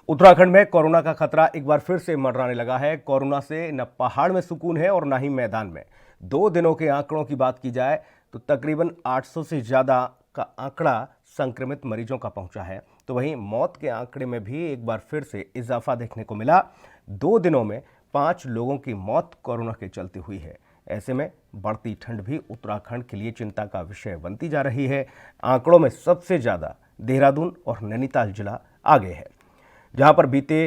उत्तराखंड में कोरोना का खतरा एक बार फिर से मंडराने लगा है। कोरोना से न पहाड़ में सुकून है और न ही मैदान में। 2 दिनों के आंकड़ों की बात की जाए तो तकरीबन 800 से ज्यादा का आंकड़ा संक्रमित मरीजों का पहुंचा है। तो वहीं मौत के आंकड़े में भी एक बार फिर से इजाफा देखने को मिला। 2 दिनों में 5 लोगों की मौत कोरोना के चलते हुई है। ऐसे में बढ़ती ठंड भी उत्तराखंड के लिए चिंता का विषय बनती जा रही है। आंकड़ों में सबसे ज्यादा देहरादून और नैनीताल जिला आगे है, जहां पर बीते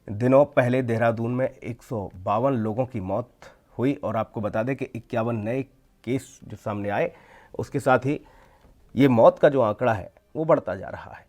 दिनों पहले देहरादून में 152 लोगों की मौत हुई और आपको बता दें कि 51 नए केस जो सामने आए, उसके साथ ही ये मौत का जो आंकड़ा है वो बढ़ता जा रहा है।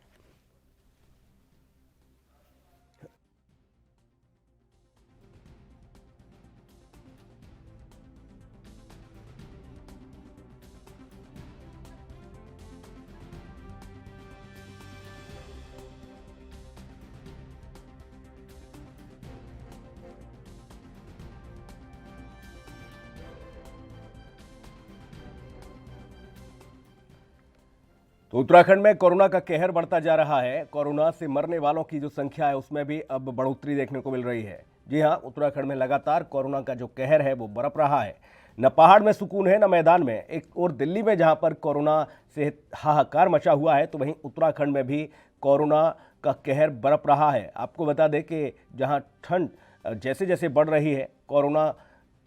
तो उत्तराखंड में कोरोना का कहर बढ़ता जा रहा है। कोरोना से मरने वालों की जो संख्या है उसमें भी अब बढ़ोतरी देखने को मिल रही है। जी हां, उत्तराखंड में लगातार कोरोना का जो कहर है वो बरप रहा है। न पहाड़ में सुकून है न मैदान में। एक और दिल्ली में जहां पर कोरोना से हाहाकार मचा हुआ है, तो वहीं उत्तराखंड में भी कोरोना का कहर बरप रहा है। आपको बता दें कि जहां ठंड जैसे जैसे बढ़ रही है, कोरोना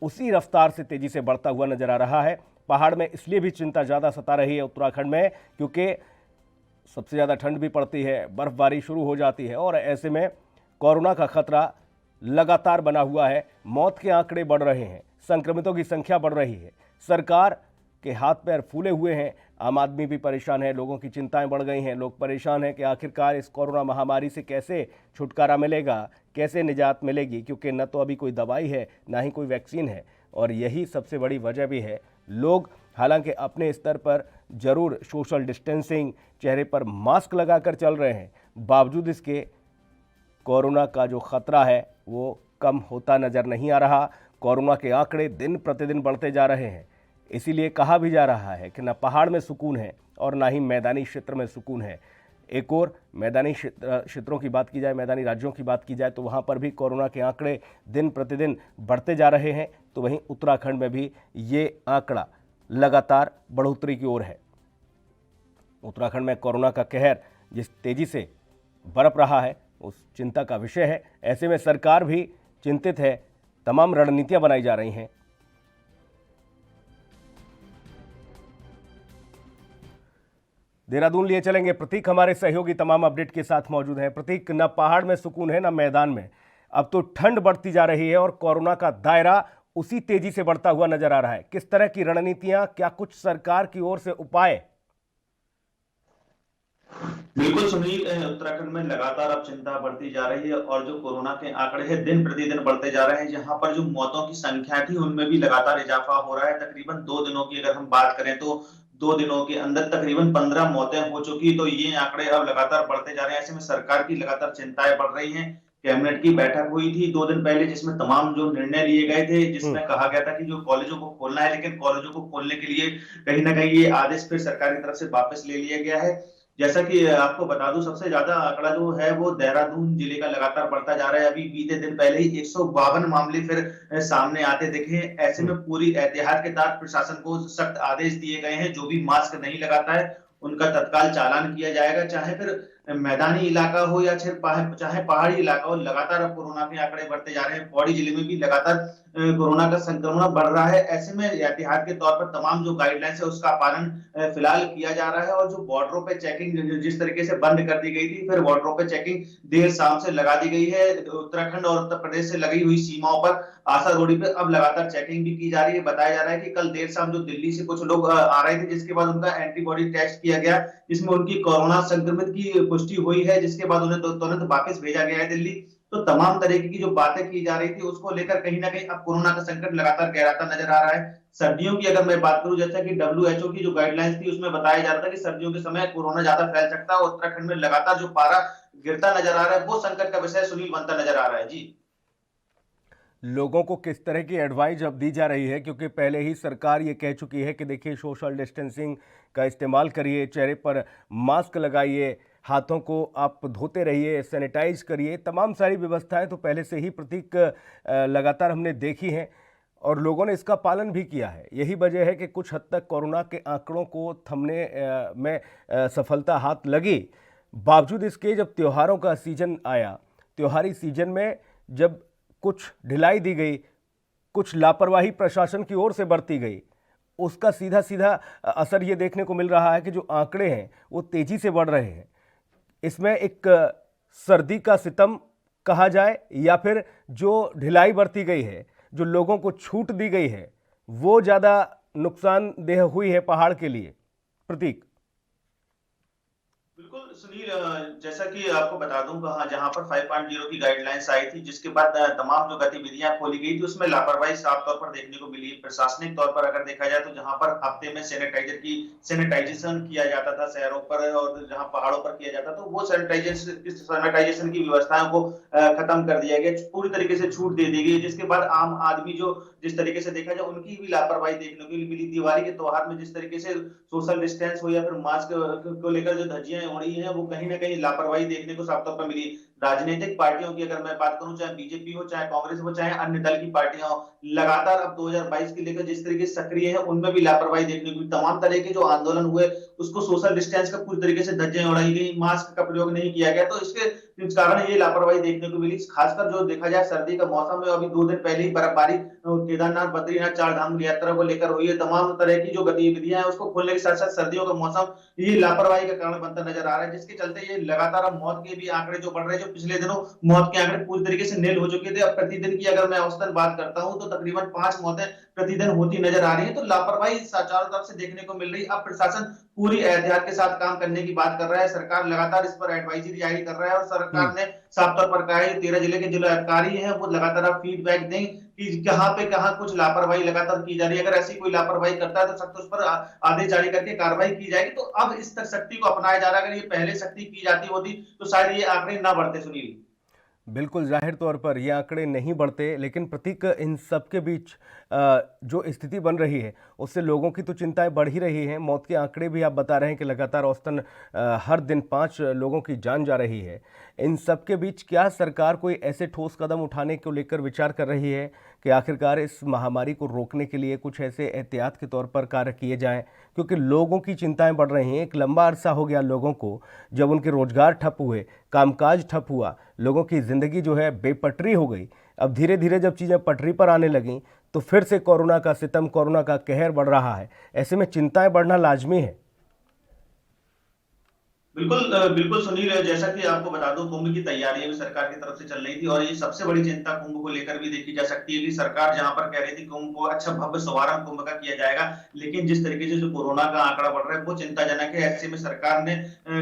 उसी रफ्तार से तेजी से बढ़ता हुआ नजर आ रहा है। पहाड़ में इसलिए भी चिंता ज़्यादा सता रही है उत्तराखंड में, क्योंकि सबसे ज़्यादा ठंड भी पड़ती है, बर्फबारी शुरू हो जाती है और ऐसे में कोरोना का खतरा लगातार बना हुआ है। मौत के आंकड़े बढ़ रहे हैं, संक्रमितों की संख्या बढ़ रही है। सरकार के हाथ पैर फूले हुए हैं, आम आदमी भी परेशान है, लोगों की चिंताएं बढ़ गई हैं। लोग परेशान हैं कि आखिरकार इस कोरोना महामारी से कैसे छुटकारा मिलेगा, कैसे निजात मिलेगी, क्योंकि न तो अभी कोई दवाई है ना ही कोई वैक्सीन है। और यही सबसे बड़ी वजह भी है। लोग हालांकि अपने स्तर पर जरूर सोशल डिस्टेंसिंग, चेहरे पर मास्क लगाकर चल रहे हैं, बावजूद इसके कोरोना का जो खतरा है वो कम होता नजर नहीं आ रहा। कोरोना के आंकड़े दिन प्रतिदिन बढ़ते जा रहे हैं। इसीलिए कहा भी जा रहा है कि न पहाड़ में सुकून है और ना ही मैदानी क्षेत्र में सुकून है। एक और मैदानी क्षेत्रों की बात की जाए, मैदानी राज्यों की बात की जाए, तो वहाँ पर भी कोरोना के आंकड़े दिन प्रतिदिन बढ़ते जा रहे हैं। तो वहीं उत्तराखंड में भी ये आंकड़ा लगातार बढ़ोतरी की ओर है। उत्तराखंड में कोरोना का कहर जिस तेजी से बरप रहा है उस चिंता का विषय है। ऐसे में सरकार भी चिंतित है, तमाम रणनीतियां बनाई जा रही हैं। देहरादून लिए चलेंगे प्रतीक, हमारे सहयोगी तमाम अपडेट के साथ मौजूद हैं। प्रतीक, न पहाड़ में सुकून है न मैदान में। अब तो ठंड बढ़ती जा रही है और कोरोना का दायरा उसी तेजी से बढ़ता हुआ नजर आ रहा है। किस तरह की रणनीतियां, क्या कुछ सरकार की ओर से उपाय? बिल्कुल सुनील, उत्तराखंड में लगातार अब चिंता बढ़ती जा रही है और जो कोरोना के आंकड़े हैं दिन प्रतिदिन बढ़ते जा रहे हैं। जहां पर जो मौतों की संख्या थी उनमें भी लगातार इजाफा हो रहा है। तकरीबन 2 दिनों की अगर हम बात करें तो 2 दिनों के अंदर तकरीबन 15 मौतें हो चुकी। तो ये आंकड़े अब लगातार बढ़ते जा रहे हैं। ऐसे में सरकार की लगातार चिंताएं बढ़ रही हैं। कैबिनेट की बैठक हुई थी 2 दिन पहले, जिसमें तमाम जो निर्णय लिए गए थे, जिसमें कहा गया था कि जो कॉलेजों को खोलना है, लेकिन कॉलेजों को खोलने के लिए कहीं ना कहीं ये आदेश फिर सरकार की तरफ से वापस ले लिया गया है। जैसा कि आपको बता दूं, सबसे ज्यादा आंकड़ा जो है वो देहरादून जिले का लगातार बढ़ता जा रहा है। अभी बीते दिन पहले ही 152 मामले फिर सामने आते दिखे। ऐसे में पूरी एहतियात के साथ प्रशासन को सख्त आदेश दिए गए हैं। जो भी मास्क नहीं लगाता है उनका तत्काल चालान किया जाएगा, चाहे फिर मैदानी इलाका हो या चाहे पहाड़ी इलाका हो। लगातार अब कोरोना के आंकड़े बढ़ते जा रहे हैं। पौड़ी जिले में भी लगातार कोरोना का संक्रमण बढ़ रहा है। ऐसे में एहतियात के तौर पर तमाम जो गाइडलाइंस है उसका पालन फिलहाल किया जा रहा है। और जो बॉर्डरों पे चेकिंग जिस तरीके से बंद कर दी गई थी, फिर बॉर्डरों पे चेकिंग देर शाम से लगा दी गई है। उत्तराखंड और उत्तर प्रदेश से लगी हुई सीमाओं पर आशा रोडी पे अब लगातार चेकिंग भी की जा रही है। बताया जा रहा है कि कल देर शाम जो दिल्ली से कुछ लोग आ रहे थे, जिसके बाद उनका एंटीबॉडी टेस्ट किया गया, जिसमें उनकी कोरोना संक्रमित की पुष्टि हुई है, जिसके बाद उन्हें तुरंत वापस भेजा गया है दिल्ली। तो तमाम तरीके की जो बातें की जा रही थी उसको लेकर कहीं ना कहीं अब कोरोना का संकट लगातार गहराता नजर आ रहा है। सर्दियों की अगर मैं बात करूं, जैसा कि डब्ल्यूएचओ की जो गाइडलाइंस थी उसमें बताया जा रहा था कि सर्दियों के समय कोरोना ज्यादा फैल सकता है। उत्तराखंड में लगातार जो पारा गिरता नजर आ रहा है वो संकट का विषय सुनील बनता नजर आ रहा है। जी, लोगों को किस तरह की एडवाइस अब दी जा रही है, क्योंकि पहले ही सरकार ये कह चुकी है कि देखिए सोशल डिस्टेंसिंग का इस्तेमाल करिए, चेहरे पर मास्क लगाइए, हाथों को आप धोते रहिए, सैनिटाइज करिए, तमाम सारी व्यवस्थाएं तो पहले से ही प्रतीक लगातार हमने देखी हैं और लोगों ने इसका पालन भी किया है। यही वजह है कि कुछ हद तक कोरोना के आंकड़ों को थमने में सफलता हाथ लगी। बावजूद इसके जब त्योहारों का सीजन आया, त्योहारी सीजन में जब कुछ ढिलाई दी गई, कुछ लापरवाही प्रशासन की ओर से बरती गई, उसका सीधा सीधा असर ये देखने को मिल रहा है कि जो आंकड़े हैं वो तेजी से बढ़ रहे हैं। इसमें एक सर्दी का सितम कहा जाए या फिर जो ढिलाई बरती गई है, जो लोगों को छूट दी गई है, वो ज़्यादा नुकसानदेह हुई है पहाड़ के लिए। प्रतीक। बिल्कुल सुनील, जैसा कि आपको बता दूं, कहा जहां पर 5.0 की गाइडलाइंस आई थी, जिसके बाद तमाम जो गतिविधियां खोली गई थी उसमें लापरवाही साफ तौर पर देखने को मिली। प्रशासनिक तौर पर अगर देखा जाए तो जहां पर हफ्ते में सैनिटाइजेशन किया जाता था शहरों पर, और जहां पहाड़ों पर किया जाता तो वो सैनिटाइजेशन की व्यवस्थाओं को खत्म कर दिया गया, पूरी तरीके से छूट दे दी गई, जिसके बाद आम आदमी जो जिस तरीके से देखा जाए उनकी भी लापरवाही देखने को मिली। दिवाली के त्योहार में जिस तरीके से सोशल डिस्टेंस हो या फिर मास्क को लेकर जो धज्जियां उड़ी हैं, वो कहीं ना कहीं लापरवाही देखने को साफ तौर पर मिली। राजनीतिक पार्टियों की अगर मैं बात करूं, चाहे बीजेपी हो, चाहे कांग्रेस हो, चाहे अन्य दल की पार्टियां हो, लगातार अब 2022 के लेकर जिस तरीके से सक्रिय है, उनमें भी लापरवाही देखने को मिली। तमाम तरह के जो आंदोलन हुए उसको सोशल डिस्टेंस का पूरी तरीके से धज्जियां उड़ाई गई, मास्क का प्रयोग नहीं किया गया, तो इसके इस कारण ये लापरवाही देखने को मिली। खासकर जो देखा जाए सर्दी का मौसम है, अभी 2 दिन पहले ही बर्फबारी केदारनाथ बद्रीनाथ चार धाम की यात्रा को लेकर हुई है। तमाम तरह की जो गतिविधियां हैं उसको खोलने के साथ साथ सर्दियों का मौसम ये लापरवाही का कारण बनता नजर आ रहा है, जिसके चलते ये लगातार अब मौत के भी आंकड़े जो बढ़ रहे हैं। जो पिछले दिनों मौत के आंकड़े पूरी तरीके से नील हो चुके थे, अब प्रतिदिन की अगर मैं औसतन बात करता हूं तो तकरीबन 5 मौतें प्रतिदिन होती नजर आ रही है। तो लापरवाही चारों तरफ से देखने को मिल रही है। अब प्रशासन पूरी एहतियात के साथ काम करने की बात कर रहा है। सरकार लगातार इस पर एडवाइजरी जारी कर रहा है और सरकार ने साफ तौर पर कहा है 13 जिले के जिलाधिकारी हैं वो लगातार अब फीडबैक दें कि कहां पे कहां कुछ लापरवाही लगातार की जा रही है। अगर ऐसी कोई लापरवाही करता है तो सख्त उस पर आदेश जारी करके कार्रवाई की जाएगी। तो अब इस तरह सख्ती को अपनाया जा रहा है। अगर ये पहले सख्ती की जाती होती तो शायद ये आंकड़े ना बढ़ते। सुनील, बिल्कुल जाहिर तौर पर ये आंकड़े नहीं बढ़ते, लेकिन प्रतीक इन सब के बीच जो स्थिति बन रही है उससे लोगों की तो चिंताएं बढ़ ही रही हैं। मौत के आंकड़े भी आप बता रहे हैं कि लगातार औसतन हर दिन 5 लोगों की जान जा रही है। इन सब के बीच क्या सरकार कोई ऐसे ठोस कदम उठाने को लेकर विचार कर रही है कि आखिरकार इस महामारी को रोकने के लिए कुछ ऐसे एहतियात के तौर पर कार्य किए जाएं? क्योंकि लोगों की चिंताएं बढ़ रही हैं। एक लंबा अरसा हो गया लोगों को, जब उनके रोजगार ठप हुए, कामकाज ठप हुआ, लोगों की ज़िंदगी जो है बेपटरी हो गई। अब धीरे धीरे जब चीज़ें पटरी पर आने लगीं तो फिर से कोरोना का सितम, कोरोना का कहर बढ़ रहा है। ऐसे में चिंताएं बढ़ना लाजमी है। बिल्कुल बिल्कुल सुनील, जैसा कि आपको बता दूं, कुंभ की तैयारियां भी सरकार की तरफ से चल रही थी और ये सबसे बड़ी चिंता कुंभ को लेकर भी देखी जा सकती है कि सरकार जहां पर कह रही थी कुंभ को अच्छा भव्य शुभारंभ कुंभ का किया जाएगा, लेकिन जिस तरीके से जो कोरोना का आंकड़ा बढ़ रहा है वो चिंताजनक है। ऐसे में सरकार ने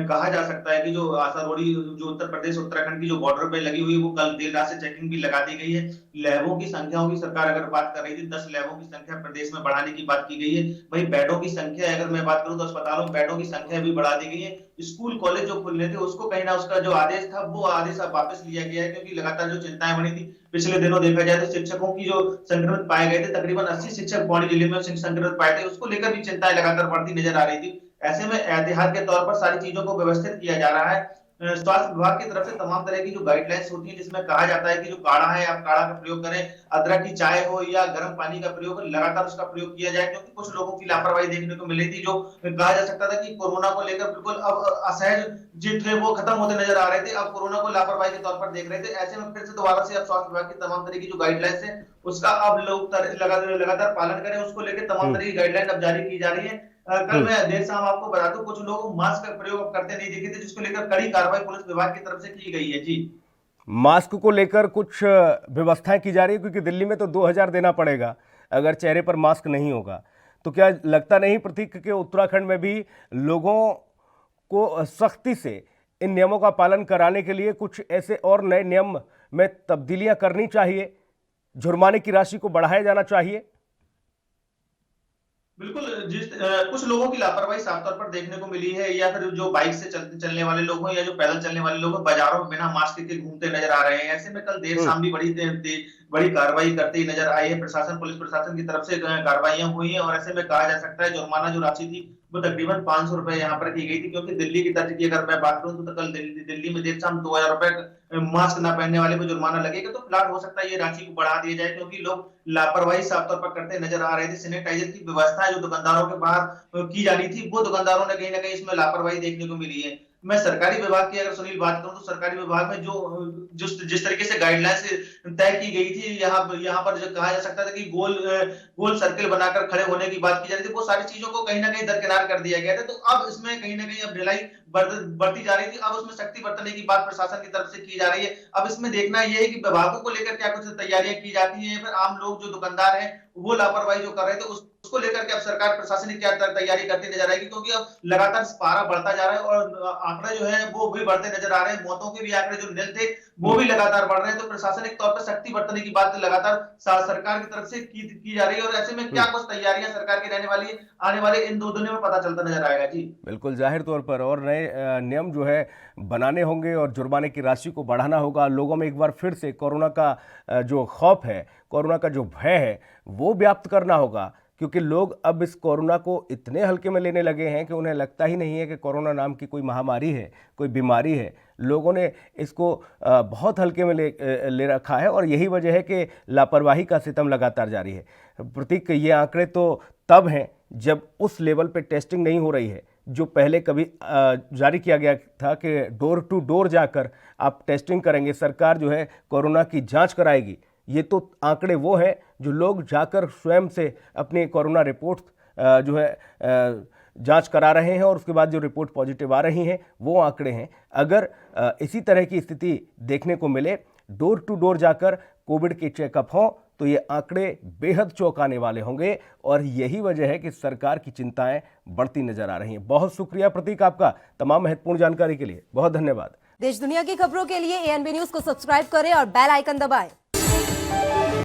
कहा जा सकता है कि जो आशारोड़ी जो उत्तर प्रदेश उत्तराखंड की जो बॉर्डर पे लगी हुई है, वो कल देर रात से चेकिंग भी लगा दी गई है। लैबों की संख्याओं की सरकार अगर बात कर रही थी, 10 लैबों की संख्या प्रदेश में बढ़ाने की बात की गई है। वही बेडों की संख्या अगर मैं बात करूं तो अस्पतालों में बेडों की संख्या भी बढ़ा दी गई है। स्कूल कॉलेज जो खुलने थे उसको कहीं ना उसका जो आदेश था वो आदेश अब वापस लिया गया है, क्योंकि लगातार जो चिंताएं बनी थी पिछले दिनों देखा जाए तो शिक्षकों की जो संक्रमित पाए गए थे, तकरीबन 80 शिक्षक पौड़ी जिले में संक्रमित पाए थे, उसको लेकर भी चिंताएं लगातार बढ़ती नजर आ रही थी। ऐसे में एहतियात के तौर पर सारी चीजों को व्यवस्थित किया जा रहा है। स्वास्थ्य विभाग की तरफ से तमाम तरह की जो गाइडलाइंस होती है, जिसमें कहा जाता है कि जो काढ़ा है आप काढ़ा का प्रयोग करें, अदरक की चाय हो या गर्म पानी का प्रयोग, लगातार उसका प्रयोग किया जाए, क्योंकि कुछ लोगों की लापरवाही देखने को मिली थी। जो कहा जा सकता था कि कोरोना को लेकर बिल्कुल अब असहज जो थे वो खत्म होते नजर आ रहे थे, अब कोरोना को लापरवाही के तौर पर देख रहे थे। ऐसे में फिर से दोबारा से अब स्वास्थ्य विभाग की तमाम तरह की जो गाइडलाइंस है उसका अब लोग लगातार पालन करें, उसको लेकर तमाम तरह की गाइडलाइन अब जारी की जा रही है। कल मैं देर शाम आपको बता दूं कुछ लोग मास्क का प्रयोग करते नहीं दिखे थे, जिसको लेकर कड़ी कार्रवाई पुलिस विभाग की तरफ से की गई है। जी, मास्क को लेकर कुछ व्यवस्थाएं की जा रही है, क्योंकि दिल्ली में तो 2000 देना पड़ेगा अगर चेहरे पर मास्क नहीं होगा। तो क्या लगता नहीं प्रतीक के उत्तराखंड में भी लोगों को सख्ती से इन नियमों का पालन कराने के लिए कुछ ऐसे और नए नियम में तब्दीलियां करनी चाहिए, जुर्माने की राशि को बढ़ाया जाना चाहिए? बिल्कुल। कुछ लोगों की लापरवाही साफ तौर पर देखने को मिली है, या फिर जो बाइक से चलने वाले लोग हैं या जो पैदल चलने वाले लोग हैं, बाजारों में बिना मास्क के घूमते नजर आ रहे हैं। ऐसे में कल देर शाम भी बड़ी बड़ी कार्रवाई करती नजर आई है। प्रशासन, पुलिस प्रशासन की तरफ से कार्रवाइयां हुई हैं और ऐसे में कहा जा सकता है जुर्माना जो राशि थी वो तकरीबन 500 रुपए यहाँ पर की गई थी, क्योंकि दिल्ली की तर्ज की अगर मैं बात करूं तो कल दिल्ली में देर शाम 2000 रुपए मास्क ना पहनने वाले को जुर्माना लगेगा। तो फिलहाल हो सकता है ये राशि को बढ़ा दिया जाए, क्योंकि लोग लापरवाही साफ तौर पर करते नजर आ रहे थे। सैनिटाइजर की व्यवस्था जो दुकानदारों के बाहर की जानी थी, वो दुकानदारों ने कहीं ना कहीं इसमें लापरवाही देखने को मिली है। मैं सरकारी विभाग की अगर सुनील बात करूं तो सरकारी विभाग में जो जिस तरीके से गाइडलाइंस तय की गई थी, यहाँ पर जो कहा जा सकता था कि गोल सर्कल बनाकर खड़े होने की बात की जा रही थी, वो सारी चीजों को कहीं ना कहीं दरकिनार कर दिया गया था। तो अब इसमें कहीं ना कहीं अब ढिलाई बढ़ती जा रही थी, अब उसमें सख्ती बरतने की बात प्रशासन की तरफ से की जा रही है। अब इसमें देखना यह है कि विभागों को लेकर क्या कुछ तैयारियां की जाती है, फिर आम लोग जो दुकानदार हैं वो लापरवाही जो कर रहे थे उसको लेकर के अब सरकार प्रशासनिक क्या तैयारी करती नजर आएगी, क्योंकि अब लगातार पारा बढ़ता जा रहा है और आंकड़े जो है वो भी बढ़ते नजर आ रहे हैं। मौतों के भी आंकड़े जो निल थे वो भी लगातार बढ़ रहे हैं। तो प्रशासनिक तौर पर सख्ती बरतने की बात लगातार सरकार की तरफ से की जा रही है और ऐसे में क्या कुछ तैयारियां सरकार की रहने वाली है, आने वाले इन 2 दिनों में पता चलता नजर आएगा। जी बिल्कुल, जाहिर तौर पर और नए नियम जो है बनाने होंगे और जुर्माने की राशि को बढ़ाना होगा। लोगों में एक बार फिर से कोरोना का जो खौफ है, कोरोना का जो भय है, वो व्याप्त करना होगा, क्योंकि लोग अब इस कोरोना को इतने हल्के में लेने लगे हैं कि उन्हें लगता ही नहीं है कि कोरोना नाम की कोई महामारी है, कोई बीमारी है। लोगों ने इसको बहुत हल्के में ले रखा है और यही वजह है कि लापरवाही का सितम लगातार जारी है। प्रतीक, ये आंकड़े तो तब हैं जब उस लेवल पे टेस्टिंग नहीं हो रही है जो पहले कभी जारी किया गया था कि डोर टू डोर जाकर आप टेस्टिंग करेंगे, सरकार जो है कोरोना की जांच कराएगी। ये तो आंकड़े वो हैं जो लोग जाकर स्वयं से अपनी कोरोना रिपोर्ट जो है जांच करा रहे हैं और उसके बाद जो रिपोर्ट पॉजिटिव आ रही हैं वो आंकड़े हैं। अगर इसी तरह की स्थिति देखने को मिले, डोर टू डोर जाकर कोविड के चेकअप हों, तो ये आंकड़े बेहद चौंकाने वाले होंगे और यही वजह है कि सरकार की चिंताएं बढ़ती नजर आ रही हैं। बहुत शुक्रिया प्रतीक, आपका तमाम महत्वपूर्ण जानकारी के लिए बहुत धन्यवाद। देश दुनिया की खबरों के लिए ANB न्यूज को सब्सक्राइब करें और बेल आइकन दबाएं।